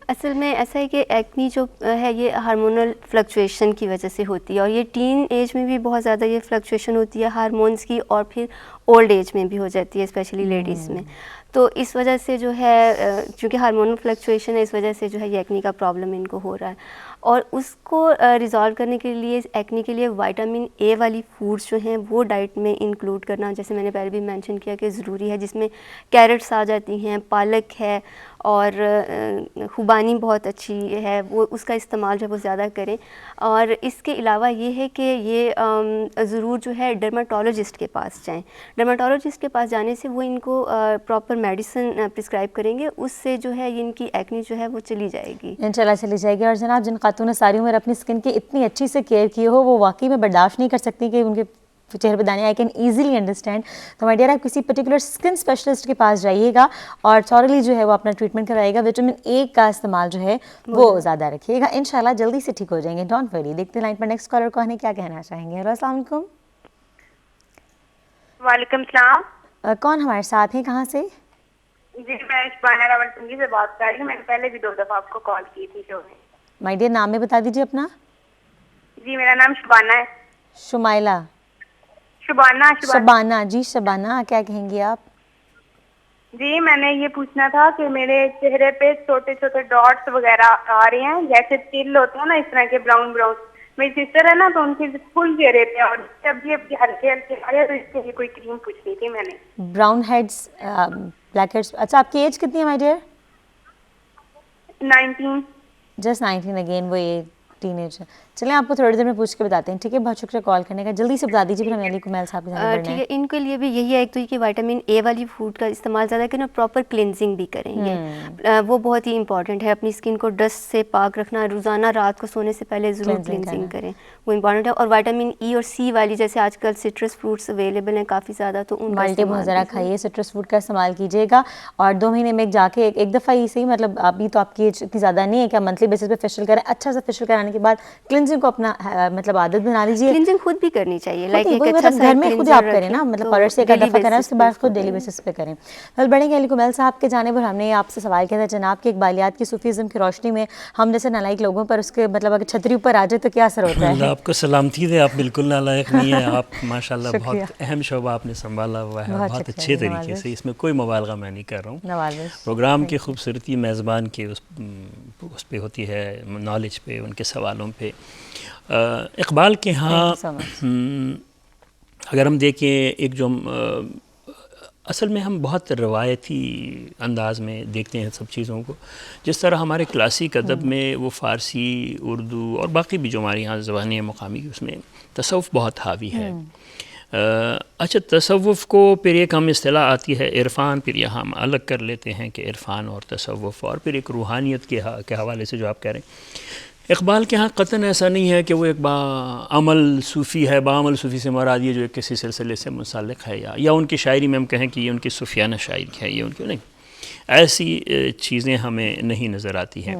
اصل میں ایسا ہے کہ ایکنی جو ہے یہ ہارمونل فلکچویشن کی وجہ سے ہوتی ہے, اور یہ ٹین ایج میں بھی بہت زیادہ یہ فلکچویشن ہوتی ہے ہارمونز کی, اور پھر اولڈ ایج میں بھی ہو جاتی ہے اسپیشلی لیڈیز میں. تو اس وجہ سے جو ہے چونکہ ہارمونل فلکچویشن ہے, اس وجہ سے جو ہے یہ ایکنی کا پرابلم ان کو ہو رہا ہے. اور اس کو ریزالو کرنے کے لیے ایکنی کے لیے وائٹامن اے والی فوڈس جو ہیں وہ ڈائٹ میں انکلوڈ کرنا, جیسے میں نے پہلے بھی مینشن کیا کہ ضروری ہے, جس میں کیرٹس آ جاتی ہیں, پالک ہے, اور خوبانی بہت اچھی ہے, وہ اس کا استعمال جو ہے وہ زیادہ کریں. اور اس کے علاوہ یہ ہے کہ یہ ضرور جو ہے ڈرماٹولوجسٹ کے پاس جائیں. ڈرماٹولوجسٹ کے پاس جانے سے وہ ان کو پراپر میڈیسن پرسکرائب کریں گے, اس سے جو ہے ان کی ایکنی جو ہے وہ چلی جائے گی, انشاءاللہ چلی جائے گی. اور جناب جن خاتون ساری عمر اپنی اسکن کی اتنی اچھی سے کیئر کی ہو, وہ واقعی میں برداشت نہیں کر سکتی کہ ان کے چہرے پہ دانے. I can easily understand. تو مائی ڈیئر آپ کسی پرٹیکولر اسکن اسپیشلسٹ کے پاس جائیے گا اور تھورلی جو ہے وہ اپنا ٹریٹمنٹ کرائے گا. وٹامن اے کا استعمال جو ہے وہ زیادہ رکھیے گا, انشاءاللہ جلدی سے ٹھیک ہو جائیں گے. Don't worry. دیکھتے ہیں لائن پر نیکسٹ کالر کون ہے, کیا کہنا چاہیں گے. ہیلو السلام علیکم. وعلیکم السلام. کون ہمارے ساتھ ہیں, کہاں سے؟ جی میں شبانہ راولپنڈی سے بات کر رہی ہوں. میں نے پہلے بھی 2 دفعہ آپ کو کال کی تھی شو میں. مائی ڈیئر نام میں بتا دیجیے اپنا. جی میرا نام شبانہ ہے. شمائلہ. شبانہ. جی شبانہ کیا کہیں گی آپ؟ جی میں نے یہ پوچھنا تھا کہ میرے چہرے پہ چھوٹے چھوٹے ڈاٹس وغیرہ آ رہے ہیں جیسے تل ہوتے ہیں نا اس طرح کے براؤن براؤن. میری سسٹر ہے نا تو ان کی فل چہرے پہ اور جب یہ ہلکے ہلکے آ رہے ہیں تو اس کے لیے کوئی کریم پوچھنی تھی میں نے. Brown heads black heads. اچھا آپ کی ایج کتنی ہے مائی ڈیئر؟ 19. جسٹ 19 اگین وہ یہ ٹین ایج ہے. چلیں آپ کو تھوڑی دیر میں پوچھ کے بتاتے ہیں ٹھیک ہے. بہت شکریہ کال کرنے کا. جلدی سے بتا دیجیے پھر ہمیں علی کمیل صاحب کے سامنے ٹھیک ہے. ان کے لیے بھی یہی ہے ایک تو یہ کہ وائٹامن اے والی فوڈ کا استعمال زیادہ کریں اور پراپر کلینزنگ بھی کریں گے. وہ بہت ہی امپورٹنٹ ہے. اپنی اسکن کو ڈسٹ سے پاک رکھنا. روزانہ رات کو سونے سے پہلے ضرور کلینزنگ کریں, وہ امپورٹنٹ ہے. اور وائٹامن ای اور سی والی جیسے آج کل سٹرس فروٹس اویلیبل ہیں کافی زیادہ, تو ان کا مالٹے بہت زیادہ کھائیے, سٹرس فوڈ کا استعمال کیجیے گا. اور 2 مہینے میں جا کے ایک دفعہ ہی صحیح, مطلب ابھی تو آپ کی ایج اتنی زیادہ نہیں ہے کہ آپ منتھلی بیسس پہ فیشیل کریں. اچھا سا فیشیل کرانے کے بعد کلینزنگ کو اپنا مطلب عادت بنا لیجیے. کلینزنگ خود بھی کرنی چاہیے, لائک ایک وہی اچھا مطلب سا گھر میں خود آپ کریں نا, مطلب پاؤڈر سے ایک دفعہ کریں, اس کے بعد خود ڈیلی بیسس پہ کریں. بڑھیں گے علی کمیل صاحب کے جانب. اور ہم نے آپ سے سوال کیا تھا جناب کہ اقبالیات کی صوفیزم کی روشنی میں ہم جیسے نالائق لوگوں پر اس کے مطلب اگر چھتری اوپر آ جائے تو کیا اثر ہوتا ہے؟ آپ کو سلامتی دے, آپ بالکل نالائق نہیں ہیں. آپ ماشاء اللہ بہت اہم شعبہ آپ نے سنبھالا ہوا ہے, بہت اچھے طریقے سے. اس میں کوئی مبالغہ میں نہیں کر رہا ہوں. پروگرام کی خوبصورتی میزبان کی اس پہ ہوتی ہے, نالج پہ, ان کے سوالوں پہ. اقبال کے ہاں اگر ہم دیکھیں ایک جو اصل میں ہم بہت روایتی انداز میں دیکھتے ہیں سب چیزوں کو. جس طرح ہمارے کلاسک ادب میں وہ فارسی, اردو اور باقی بھی جو ہمارے یہاں زبانیں مقامی اس میں تصوف بہت حاوی ہے. اچھا تصوف کو پھر ایک ہم اصطلاح آتی ہے عرفان, پھر یہاں ہم الگ کر لیتے ہیں کہ عرفان اور تصوف, اور پھر ایک روحانیت کے حوالے سے جو آپ کہہ رہے ہیں. اقبال کے ہاں قطعاً ایسا نہیں ہے کہ وہ ایک عمل صوفی ہے. بعمل صوفی سے مراد یہ جو کسی سلسلے سے منسلک ہے, یا ان کی شاعری میں ہم کہیں کہ یہ ان کی صوفیانہ شاعری ہے, یہ ان کی نہیں, ایسی چیزیں ہمیں نہیں نظر آتی ہیں.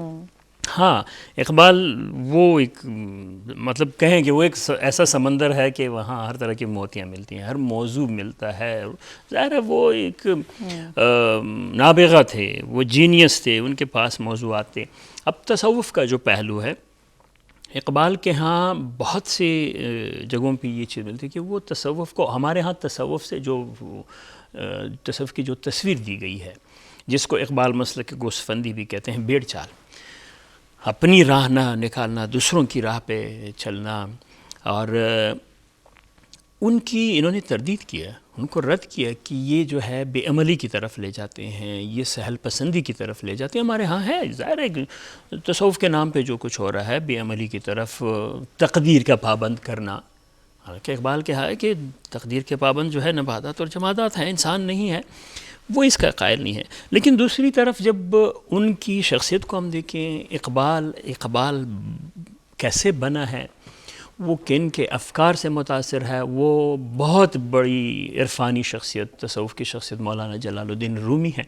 ہاں اقبال وہ ایک مطلب کہیں کہ وہ ایک ایسا سمندر ہے کہ وہاں ہر طرح کی موتیاں ملتی ہیں, ہر موضوع ملتا ہے. ظاہر ہے وہ ایک نابغہ تھے, وہ جینیس تھے, ان کے پاس موضوعات تھے. اب تصوف کا جو پہلو ہے اقبال کے ہاں بہت سے جگہوں پہ یہ چیز ملتی ہے کہ وہ تصوف کو, ہمارے ہاں تصوف سے جو تصوف کی جو تصویر دی گئی ہے, جس کو اقبال مسلک گوسفندی بھی کہتے ہیں, بیڑ چال, اپنی راہ نہ نکالنا, دوسروں کی راہ پہ چلنا. اور ان کی انہوں نے تردید کیا, ان کو رد کیا کہ یہ جو ہے بے عملی کی طرف لے جاتے ہیں, یہ سہل پسندی کی طرف لے جاتے ہیں. ہمارے ہاں ہے ظاہر ہے تصوف کے نام پہ جو کچھ ہو رہا ہے بے عملی کی طرف, تقدیر کا پابند کرنا. حالانکہ اقبال کہا ہے کہ تقدیر کے پابند جو ہے نباتات اور جمادات ہیں, انسان نہیں ہے, وہ اس کا قائل نہیں ہے. لیکن دوسری طرف جب ان کی شخصیت کو ہم دیکھیں, اقبال کیسے بنا ہے, وہ کن کے افکار سے متاثر ہے. وہ بہت بڑی عرفانی شخصیت, تصوف کی شخصیت مولانا جلال الدین رومی ہیں,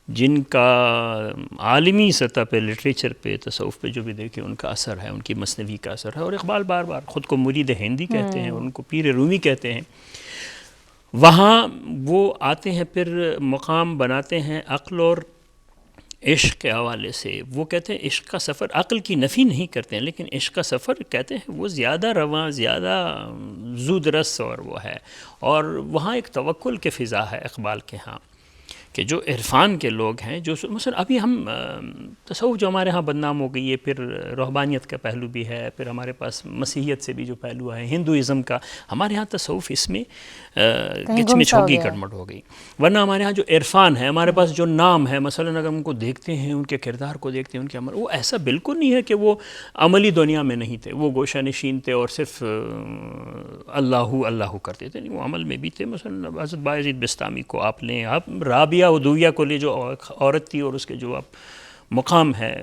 جن کا عالمی سطح پہ لٹریچر پہ تصوف پہ جو بھی دیکھیں ان کا اثر ہے, ان کی مثنوی کا اثر ہے. اور اقبال بار بار خود کو مرید ہندی کہتے ہیں, ان کو پیر رومی کہتے ہیں. وہاں وہ آتے ہیں, پھر مقام بناتے ہیں عقل اور عشق کے حوالے سے. وہ کہتے ہیں عشق کا سفر, عقل کی نفی نہیں کرتے ہیں, لیکن عشق کا سفر کہتے ہیں وہ زیادہ رواں, زیادہ زود رس اور وہ ہے. اور وہاں ایک توکل کے فضا ہے اقبال کے ہاں, کہ جو عرفان کے لوگ ہیں, جو مثلا ابھی ہم تصوف جو ہمارے ہاں بدنام ہو گئی ہے, پھر روحانیت کا پہلو بھی ہے, پھر ہمارے پاس مسیحیت سے بھی جو پہلو ہے, ہندوازم کا, ہمارے ہاں تصوف اس میں گچمچ ہوگی, کڑمٹ ہو گئی. ورنہ ہمارے ہاں جو عرفان ہے, ہمارے پاس جو نام ہے, مثلا اگر ان کو دیکھتے ہیں, ان کے کردار کو دیکھتے ہیں, ان کے عمل, وہ ایسا بالکل نہیں ہے کہ وہ عملی دنیا میں نہیں تھے, وہ گوشہ نشین تھے اور صرف اللہ کرتے تھے. نہیں, وہ عمل میں بھی تھے. مثلا حضرت بایزید بستامی کو آپ لیں, آپ رابعہ ادویہ کو لے جو عورت تھی, اور اس کے جو آپ مقام ہے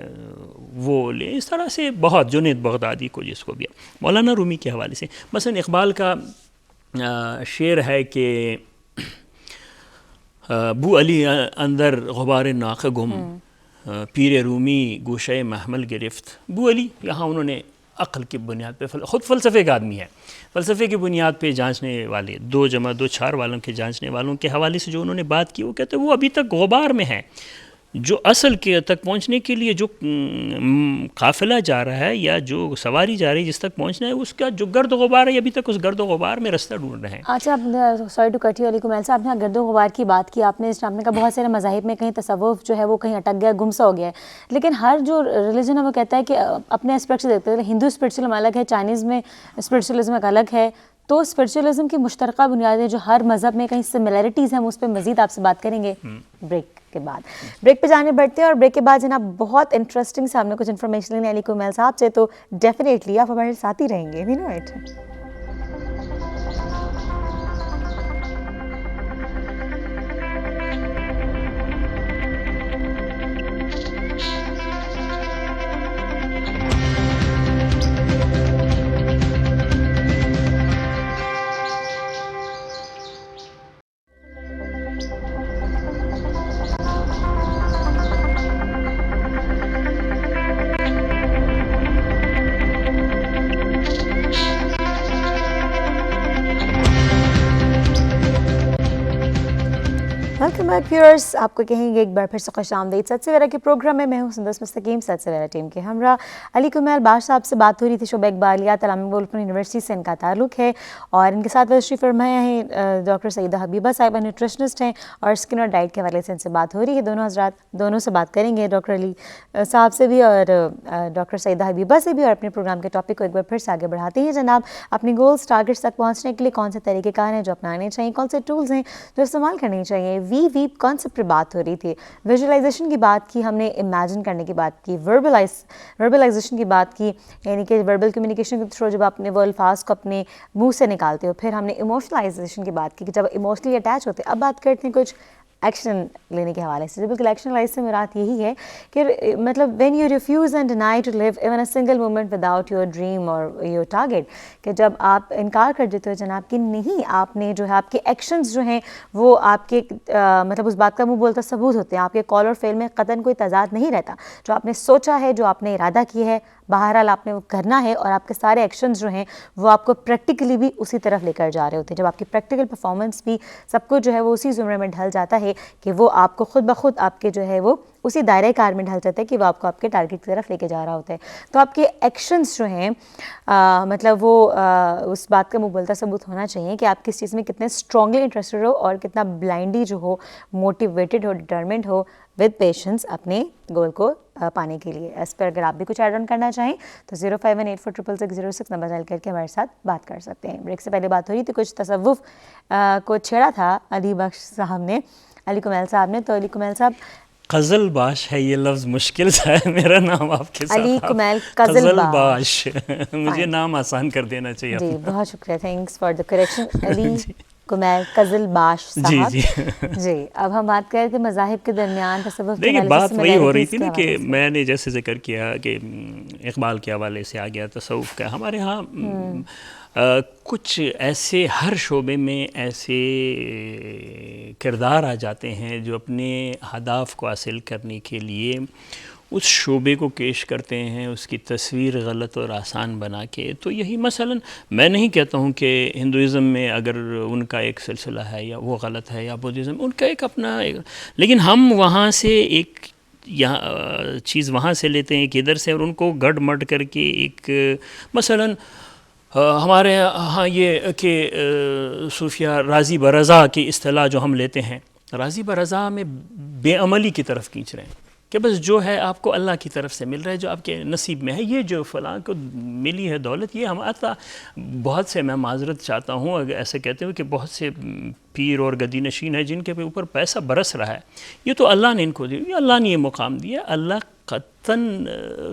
وہ لیں. اس طرح سے بہت, جنید بغدادی کو, جس کو بھی مولانا رومی کے حوالے سے. مثلا اقبال کا شعر ہے کہ بو علی اندر غبار ناقہ گم, پیر رومی گوشہ محمل گرفت. بو علی یہاں انہوں نے عقل کی بنیاد پہ، خود فلسفے کا آدمی ہے، فلسفے کی بنیاد پہ جانچنے والے 2 + 2 4 والوں کے جانچنے والوں کے حوالے سے جو انہوں نے بات کی، وہ کہتے ہیں وہ ابھی تک غبار میں ہے. جو اصل کے تک پہنچنے کے لیے جو قافلہ جا رہا ہے یا جو سواری جا رہی ہے جس تک پہنچنا ہے، اس کا جو گرد و غبار ہے ابھی تک اس گرد و غبار میں رستہ ڈھونڈ رہے ہیں. اچھا، آپ سوری ٹو کٹ یو علی کمیل صاحب، آپ نے گرد و غبار کی بات کی، آپ نے کہا بہت سارے مذاہب میں کہیں تصوف جو ہے وہ کہیں اٹک گیا، گم سا ہو گیا ہے، لیکن ہر جو ریلیجن ہے وہ کہتا ہے کہ اپنے اسپیکٹ سے دیکھتے ہیں. ہندو اسپرچوزم الگ ہے، چائنیز میں اسپرچوزم ایک الگ ہے. تو اسپرچوزم کی مشترکہ بنیادیں جو ہر مذہب میں کہیں سملیرٹیز ہیں، ہم اس پہ مزید آپ سے بات کریں گے بریک کے بعد. بریک پہ جانے بڑھتے ہیں، اور بریک کے بعد جناب بہت انٹرسٹنگ سے ہم نے کچھ انفارمیشن لینی علی کمیل صاحب سے، تو ڈیفینیٹلی آپ ہمارے ساتھ ہی رہیں گے. وی نو اٹ. ویلکم بیک ویورس، آپ کو کہیں گے ایک بار پھر سے خوش آمدید. سچ سویرا کے پروگرام میں ہوں سندس مستقیم، سچ سویرا ٹیم کے ہمراہ علی کمیل باش صاحب سے بات ہو رہی تھی. شعبہ اقبالیات علامہ اقبال یونیورسٹی سے ان کا تعلق ہے، اور ان کے ساتھ تشریف فرمایا ہیں ڈاکٹر سعیدہ حبیبہ صاحبہ، نیوٹریشنسٹ ہیں، اور اسکن اور ڈائٹ کے حوالے سے ان سے بات ہو رہی ہے. دونوں حضرات دونوں سے بات کریں گے، ڈاکٹر علی صاحب سے بھی اور ڈاکٹر سعیدہ حبیبہ سے بھی، اور اپنے پروگرام کے ٹاپک کو ایک بار پھر سے آگے بڑھاتے ہیں. جناب، اپنی گولز ٹارگیٹس تک پہنچنے کے لیے کون سے طریقہ کار ہیں جو اپنانے چاہیے، کون سے ٹولز ہیں جو استعمال کرنے چاہیے؟ ویپ کانسیپٹ پر بات ہو رہی تھی، ویژولائزیشن کی بات کی، ہم نے امیجن کرنے کی بات کی، وربلائزیشن کی بات کی، یعنی کہ وربل کمیونیکیشن کے تھرو جب آپ اپنے وہ الفاظ کو اپنے منہ سے نکالتے ہو. پھر ہم نے ایموشنلائزیشن کی بات کی کہ جب ایموشنلی اٹیچ ہوتے ہیں. اب بات کرتے ہیں کچھ ایکشن لینے کے حوالے سے. بالکل ایکشن لائز سے مراد یہی ہے کہ مطلب when you refuse and deny to leave even a single moment without your dream اور یور ٹارگیٹ، کہ جب آپ انکار کر دیتے ہو جناب کہ نہیں، آپ نے جو ہے آپ کے ایکشنز جو ہیں وہ آپ کے مطلب اس بات کا منہ بولتا ثبوت ہوتے ہیں، آپ کے قول اور فعل میں قطعاً کوئی تضاد نہیں رہتا. جو آپ نے سوچا ہے، جو آپ نے ارادہ کیا ہے، بہرحال آپ نے وہ کرنا ہے، اور آپ کے سارے ایکشنز جو ہیں وہ آپ کو پریکٹیکلی بھی اسی طرف لے کر جا رہے ہوتے ہیں. جب آپ کی پریکٹیکل پرفارمنس بھی سب کچھ جو ہے وہ اسی زمرے میں ڈھل جاتا ہے کہ وہ آپ کو خود بخود آپ کے جو ہے وہ اسی دائرۂ کار میں ڈھل جاتا ہے کہ وہ آپ کو آپ کے ٹارگیٹ کی طرف لے کے جا رہا ہوتا ہے. تو آپ کے ایکشنز جو ہیں مطلب وہ اس بات کا مبلغہ ثبوت ہونا چاہیے کہ آپ کس چیز میں کتنے اسٹرانگلی انٹرسٹڈ ہو، اور کتنا بلائنڈلی جو ہو موٹیویٹڈ ہو، ڈٹرمنڈ ہو ود پیشنس اپنے گول کو پانے کے لیے. اس پر اگر آپ بھی کچھ ایڈ آن کرنا چاہیں تو 051846606 نمبر ڈائل کر کے ہمارے ساتھ بات کر سکتے ہیں. بریک سے پہلے بات ہو رہی تھی کچھ تصوف کو چھیڑا تھا علی بخش صاحب نے، علی کمیل صاحب نے. تو علی کمیل صاحب، قزل باش ہے یہ لفظ مشکل سا ہے، میرا نام آپ کے ساتھ علی کمیل قزل باش مجھے نام آسان کر دینا چاہیے. جی بہت شکریہ، تھینکس فار دا کریکشن. علی کمیل قزل باش صاحب. جی اب ہم بات کر رہے تھے مذاہب کے درمیان تصوف. دیکھیے بات وہی ہو رہی تھی نا کہ میں نے جیسے ذکر کیا کہ اقبال کے حوالے سے آ گیا تصوف کا. ہمارے ہاں کچھ ایسے ہر شعبے میں ایسے کردار آ جاتے ہیں جو اپنے اہداف کو حاصل کرنے کے لیے اس شعبے کو پیش کرتے ہیں، اس کی تصویر غلط اور آسان بنا کے. تو یہی مثلاً میں نہیں کہتا ہوں کہ ہندوازم میں اگر ان کا ایک سلسلہ ہے یا وہ غلط ہے، یا بدھزم ان کا ایک اپنا، لیکن ہم وہاں سے ایک یہاں چیز وہاں سے لیتے ہیں کہ ادھر سے، اور ان کو گڑ مڈ کر کے ایک مثلاً ہمارے ہاں یہ کہ صوفیہ راضی برضا کی اصطلاح جو ہم لیتے ہیں، راضی برضا میں بے عملی کی طرف کھینچ رہے ہیں کہ بس جو ہے آپ کو اللہ کی طرف سے مل رہا ہے، جو آپ کے نصیب میں ہے. یہ جو فلاں کو ملی ہے دولت، یہ ہمارا بہت سے، میں معذرت چاہتا ہوں اگر ایسے کہتے ہوں کہ بہت سے پیر اور گدی نشین ہیں جن کے اوپر پیسہ برس رہا ہے، یہ تو اللہ نے ان کو دیا، یہ اللہ نے یہ مقام دیا. اللہ قطعاً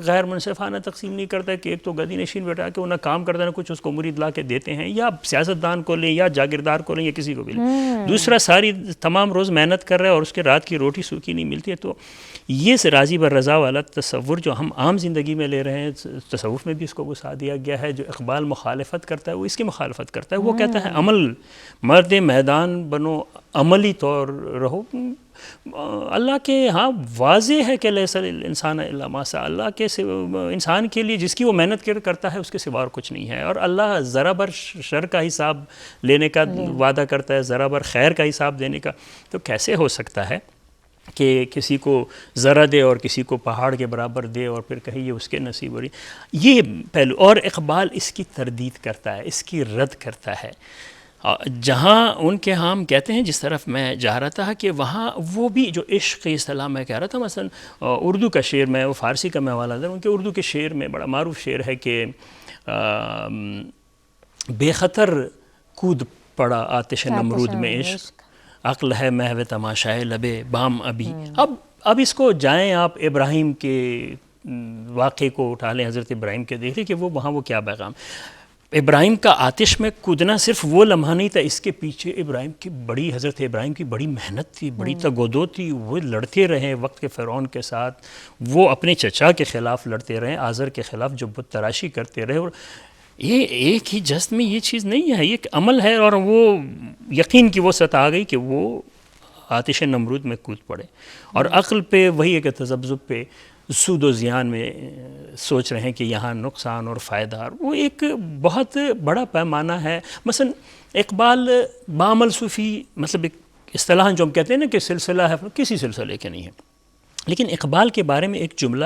غیر منصفانہ تقسیم نہیں کرتا کہ ایک تو گدی نشین بیٹھا کے انہیں کام کرتا ہے، کچھ اس کو مرید لا کے دیتے ہیں، یا سیاستدان کو لیں یا جاگیردار کو لیں یا کسی کو بھی لیں. دوسرا ساری تمام روز محنت کر رہا ہے اور اس کے رات کی روٹی سوکھی نہیں ملتی ہے. تو یہ سے راضی برضا والا تصور جو ہم عام زندگی میں لے رہے ہیں، تصوف میں بھی اس کو گھسا دیا گیا ہے. جو اقبال مخالفت کرتا ہے وہ اس کی مخالفت کرتا ہے. وہ کہتا ہے عمل، مرد میدان بنو، عملی طور رہو. اللہ کے ہاں واضح ہے کہ لیس الانسان الا اللہ ماسا، اللہ کے انسان کے لیے جس کی وہ محنت کرتا ہے اس کے سوا اور کچھ نہیں ہے، اور اللہ ذرا بر شر کا حساب لینے کا وعدہ کرتا ہے، ذرا بر خیر کا حساب دینے کا. تو کیسے ہو سکتا ہے کہ کسی کو ذرا دے اور کسی کو پہاڑ کے برابر دے اور پھر کہے یہ اس کے نصیب ہو رہی. یہ پہلو. اور اقبال اس کی تردید کرتا ہے، اس کی رد کرتا ہے. جہاں ان کے ہم کہتے ہیں، جس طرف میں جا رہا تھا کہ وہاں وہ بھی جو عشق کی اصطلاح میں کہہ رہا تھا، مثلا اردو کا شعر میں، وہ فارسی کا میں حوالہ دوں، ان کے اردو کے شعر میں بڑا معروف شعر ہے کہ بے خطر کود پڑا آتش نمرود میں عشق، عقل ہے محو تماشائے لبے بام ابھی. اب اس کو جائیں آپ ابراہیم کے واقعے کو اٹھا لیں، حضرت ابراہیم کے، دیکھ لیں کہ وہ وہاں وہ کیا پیغام. ابراہیم کا آتش میں کودنا صرف وہ لمحہ نہیں تھا، اس کے پیچھے حضرت ابراہیم کی بڑی محنت تھی، بڑی تگودو تھی. وہ لڑتے رہے وقت کے فرعون کے ساتھ، وہ اپنے چچا کے خلاف لڑتے رہے، آزر کے خلاف جو بت تراشی کرتے رہے. اور یہ ایک ہی جست میں یہ چیز نہیں ہے، یہ ایک عمل ہے. اور وہ یقین کی وہ سطح آ گئی کہ وہ آتش نمرود میں کود پڑے، اور عقل پہ وہی ایک تذبذب پہ، سود و زیان میں سوچ رہے ہیں کہ یہاں نقصان اور فائدہ. وہ ایک بہت بڑا پیمانہ ہے. مثلا اقبال بعمل صوفی، مطلب ایک اصطلاح جو ہم کہتے ہیں نا کہ سلسلہ ہے، کسی سلسلے کے نہیں ہے. لیکن اقبال کے بارے میں ایک جملہ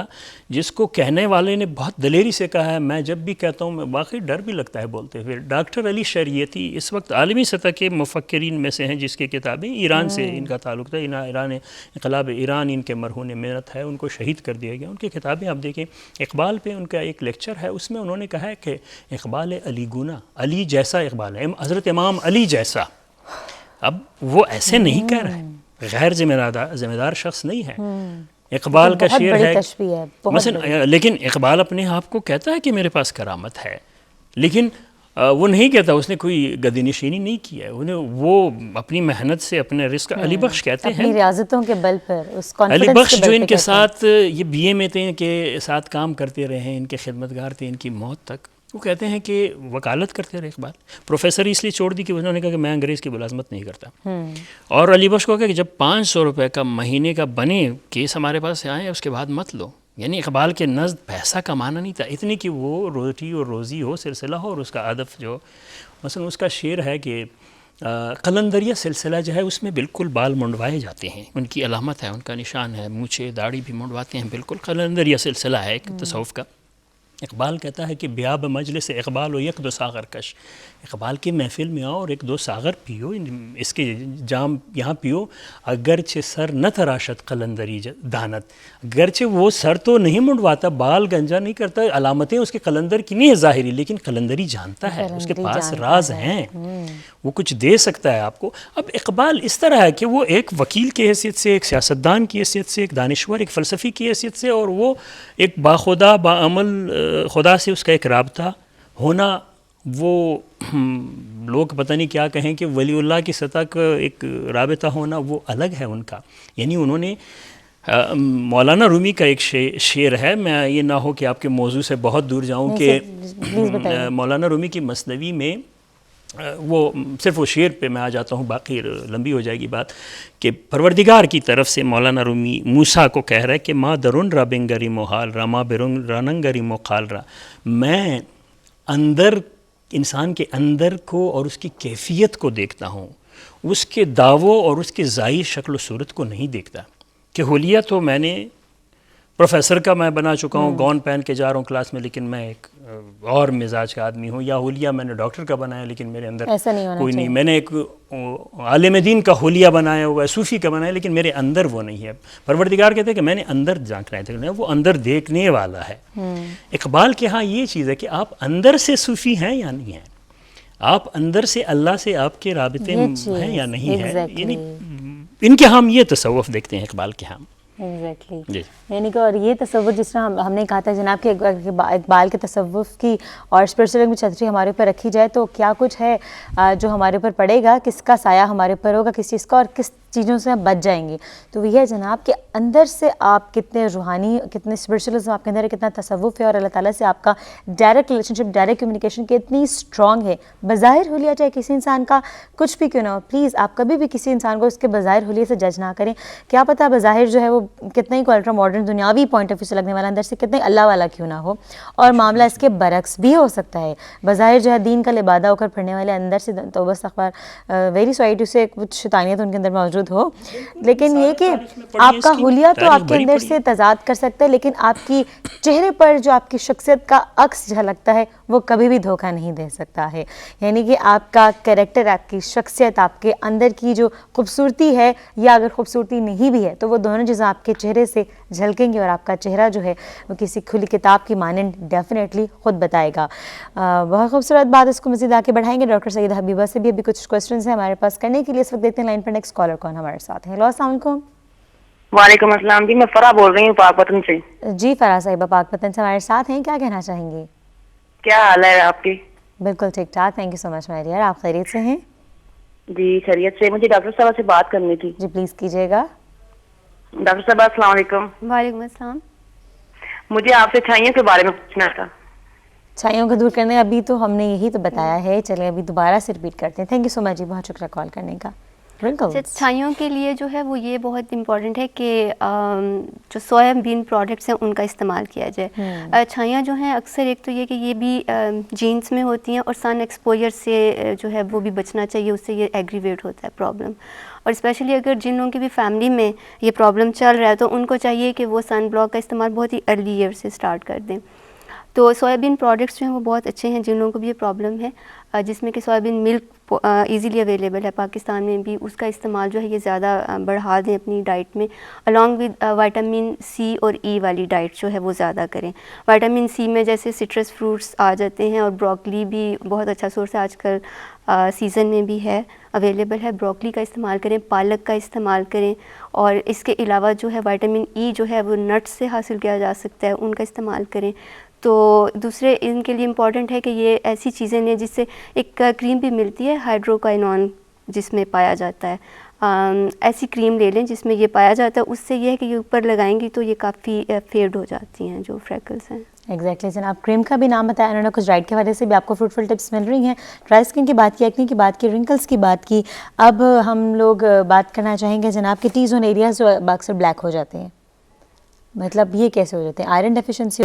جس کو کہنے والے نے بہت دلیری سے کہا ہے، میں جب بھی کہتا ہوں میں واقعی ڈر بھی لگتا ہے بولتے ہوئے. ڈاکٹر علی شریعتی اس وقت عالمی سطح کے مفکرین میں سے ہیں، جس کی کتابیں ایران سے ان کا تعلق تھا. ایران، انقلاب ایران ان کے مرہون محنت ہے، ان کو شہید کر دیا گیا. ان کی کتابیں آپ دیکھیں، اقبال پہ ان کا ایک لیکچر ہے، اس میں انہوں نے کہا ہے کہ اقبال علی گونا، علی جیسا اقبال ہے، حضرت امام علی جیسا. اب وہ ایسے نہیں کہہ رہے، غیر ذمہ دار شخص نہیں ہے. اقبال کا شعر ہے مثلا، لیکن اقبال اپنے آپ کو کہتا ہے کہ میرے پاس کرامت ہے، لیکن وہ نہیں کہتا اس نے کوئی گدی نشینی نہیں کی ہے. وہ اپنی محنت سے اپنے رزق. علی بخش کہتے ہیں، اپنی ریاضتوں کے بل پر، اس علی بخش جو ان کے ساتھ یہ بی اے میں تھے، کے ساتھ کام کرتے رہے ہیں، ان کے خدمتگار تھے ان کی موت تک. وہ کہتے ہیں کہ وکالت کرتے رہے اقبال. پروفیسر اس لیے چھوڑ دی کہ انہوں نے کہا کہ میں انگریز کی ملازمت نہیں کرتا. اور علی بخش کو کہا کہ جب 500 روپے کا مہینے کا بنے کیس ہمارے پاس سے آئے، اس کے بعد مت لو. یعنی اقبال کے نزد پیسہ کمانا نہیں تھا، اتنی کہ وہ روٹی اور روزی ہو، سلسلہ ہو، اور اس کا ہدف جو مثلا اس کا شعر ہے کہ قلندریہ سلسلہ جو ہے اس میں بالکل بال منڈوائے جاتے ہیں، ان کی علامت ہے، ان کا نشان ہے، مونچھیں داڑھی بھی منڈواتے ہیں. بالکل قلندریہ سلسلہ ہے ایک تصوف کا. اقبال کہتا ہے کہ بیاب مجلس اقبال و یک دو ساغر کش. اقبال کی محفل میں آؤ اور ایک دو ساغر پیو، اس کے جام یہاں پیو. اگرچہ سر نہ تراشت قلندری دانت، اگرچہ وہ سر تو نہیں منڈواتا، بال گنجا نہیں کرتا، علامتیں اس کے قلندر کی نہیں ہے ظاہری، لیکن قلندری جانتا ہے، اس کے پاس راز ہیں، وہ کچھ دے سکتا ہے آپ کو. اب اقبال اس طرح ہے کہ وہ ایک وکیل کی حیثیت سے، ایک سیاستدان کی حیثیت سے، ایک دانشور، ایک فلسفی کی حیثیت سے، اور وہ ایک باخدا باعمل خدا سے اس کا ایک رابطہ ہونا. وہ لوگ پتہ نہیں کیا کہیں کہ ولی اللہ کی سطح کا ایک رابطہ ہونا وہ الگ ہے ان کا. یعنی انہوں نے مولانا رومی کا ایک شعر ہے، میں یہ نہ ہو کہ آپ کے موضوع سے بہت دور جاؤں، کہ مولانا رومی کی مثنوی میں وہ صرف وہ شعر پہ میں آ جاتا ہوں، باقی لمبی ہو جائے گی بات، کہ پروردگار کی طرف سے مولانا رومی موسیٰ کو کہہ رہا ہے کہ ما درون را بنگری محال را ما برون راننگری مقال را. میں اندر، انسان کے اندر کو اور اس کی کیفیت کو دیکھتا ہوں، اس کے دعووں اور اس کے ظاہر شکل و صورت کو نہیں دیکھتا. کہ حلیہ تو میں نے پروفیسر کا میں بنا چکا ہوں، گون پہن کے جا رہا ہوں کلاس میں، لیکن میں ایک اور مزاج کا آدمی ہوں. یا حلیہ میں نے ڈاکٹر کا بنایا لیکن میرے اندر کوئی نہیں. میں نے ایک عالم دین کا حلیہ بنایا ہوا ہے، صوفی کا بنایا، لیکن میرے اندر وہ نہیں ہے. پروردگار کہتے ہیں کہ میں نے اندر جھانکنا ہے، وہ اندر دیکھنے والا ہے. اقبال کے ہاں یہ چیز ہے کہ آپ اندر سے صوفی ہیں یا نہیں ہیں، آپ اندر سے اللہ سے آپ کے رابطے ہیں یا نہیں ہیں. یعنی ان کے ہم یہ تصوف دیکھتے ہیں اقبال کے ہم. ایگزیکٹلی. یعنی کہ اور یہ تصور جس طرح ہم نے کہا تھا جناب کہ اقبال کے تصوف کی اور اسپرچوئل میں چھتری ہمارے اوپر رکھی جائے تو کیا کچھ ہے جو ہمارے اوپر پڑے گا، کس کا سایہ ہمارے اوپر ہوگا، کس چیز کا، اور کس چیزوں سے آپ بچ جائیں گی. تو یہ ہے جناب کہ اندر سے آپ کتنے روحانی, کتنے اسپرچولزم آپ کے اندر ہے, کتنا تصوف ہے, اور اللہ تعالیٰ سے آپ کا ڈائریکٹ ریلیشن شپ, ڈائریکٹ کمیونیکیشن کتنی اسٹرانگ ہے. بظاہر حلیہ چاہے کسی انسان کا کچھ بھی کیوں نہ ہو, پلیز آپ کبھی بھی کسی انسان کو اس کے بظاہر حلیے سے جج نہ کریں. کیا پتہ بظاہر جو ہے وہ کتنا ہی کو الٹرا ماڈرن دنیاوی پوائنٹ آف ویو سے لگنے والا, اندر سے کتنا ہی اللہ والا کیوں نہ ہو. اور معاملہ اس کے برعکس بھی ہو سکتا ہے, بظاہر جو ہے دین کا لبادہ ہو کر پھرنے والے اندر سے توبہ استغفار, ویری سوری ٹو سے, کچھ شیطانیت ان کے اندر موجود ہو. لیکن یہ کہ آپ کا حلیہ تو آپ کے اندر سے تضاد کر سکتا ہے, لیکن آپ کی چہرے پر جو آپ کی شخصیت کا عکس جھلکتا ہے وہ کبھی بھی دھوکہ نہیں دے سکتا ہے. یعنی کہ آپ کا کریکٹر, آپ کی شخصیت, آپ کے اندر کی جو خوبصورتی ہے, یا اگر خوبصورتی نہیں بھی ہے تو وہ دونوں چیزیں آپ کے چہرے سے جھلکیں گی, اور آپ کا چہرہ جو ہے وہ کسی کھلی کتاب کی مانند ڈیفینیٹلی خود بتائے گا. بہت خوبصورت بات, اس کو مزید آگے بڑھائیں گے. ڈاکٹر سعیدہ حبیبہ سے بھی ابھی کچھ کوسچنز ہیں ہمارے پاس کرنے کے لیے. اس وقت دیکھتے ہیں لائن پر نیکسٹ کالر کون ہمارے ساتھ ہے. ہیلو, السلام علیکم. وعلیکم السلام جی, میں فرح بول رہی ہوں پاک پتن سے. جی فرح صاحبہ پاک پتن سے ہمارے ساتھ ہیں, کیا کہنا چاہیں گی؟ کیا حال ہے آپ کی؟ بالکل ٹھیک ٹھاک, thank you so much my dear. آپ خیریت سے ہیں؟ جی خیریت سے. مجھے ڈاکٹر صاحبہ سے بات کرنی تھی. جی پلیز کیجیے گا. ڈاکٹر صاحبہ السلام علیکم. وعلیکم السلام. مجھے آپ سے چھائیوں کے بارے میں پوچھنا تھا. چھائیوں کو دور کرنے, ابھی تو ہم نے یہی تو بتایا ہے, چلیں ابھی دوبارہ سے ریپیٹ کرتے ہیں. تھینک یو سو مچ جی, بہت شکریہ کال کرنے کا. چھائیوں کے لیے جو ہے وہ یہ بہت امپورٹنٹ ہے کہ جو سویا بین پروڈکٹس ہیں ان کا استعمال کیا جائے. چھائیاں جو ہیں اکثر ایک تو یہ کہ یہ بھی جینس میں ہوتی ہیں, اور سن ایکسپوجر سے جو ہے وہ بھی بچنا چاہیے, اس سے یہ ایگریویٹ ہوتا ہے پرابلم. اور اسپیشلی اگر جن لوگوں کی بھی فیملی میں یہ پرابلم چل رہا ہے تو ان کو چاہیے کہ وہ سن بلاک کا استعمال بہت ہی ارلی ایئر سے اسٹارٹ کر دیں. تو سویابین پروڈکٹس جو ہیں وہ بہت اچھے ہیں جن لوگوں کو بھی یہ پرابلم ہے, جس میں کہ سویابین ملک ایزیلی اویلیبل ہے پاکستان میں بھی. اس کا استعمال جو ہے یہ زیادہ بڑھا دیں اپنی ڈائٹ میں, الانگ ود وائٹامن سی اور ای والی ڈائٹ جو ہے وہ زیادہ کریں. وائٹامن سی میں جیسے سٹرس فروٹس آ جاتے ہیں, اور بروکلی بھی بہت اچھا سورس ہے, آج کل سیزن میں بھی ہے, اویلیبل ہے. بروکلی کا استعمال کریں, پالک کا استعمال کریں, اور اس کے علاوہ جو ہے وائٹامن ای جو ہے وہ نٹس سے حاصل کیا جا سکتا ہے, ان کا استعمال کریں. تو دوسرے ان کے لیے امپورٹنٹ ہے کہ یہ ایسی چیزیں لیں جس سے ایک کریم بھی ملتی ہے ہائیڈروکائنون جس میں پایا جاتا ہے, ایسی کریم لے لیں جس میں یہ پایا جاتا ہے. اس سے یہ ہے کہ یہ اوپر لگائیں گی تو یہ کافی فیڈ ہو جاتی ہیں جو فریکلز ہیں. ایگزیکٹلی جناب, کریم کا بھی نام بتایا انہوں نے, کچھ ڈائٹ کے حوالے سے بھی آپ کو فروٹفل ٹپس مل رہی ہیں. ڈرائی اسکن کی بات کی, ایکنی کی بات کی, رنکلس کی بات کی. اب ہم لوگ بات کرنا چاہیں گے جناب کہ ٹی زون ایریاز جو اکثر بلیک ہو جاتے ہیں, مطلب یہ کیسے ہو جاتے ہیں؟ Iron deficiency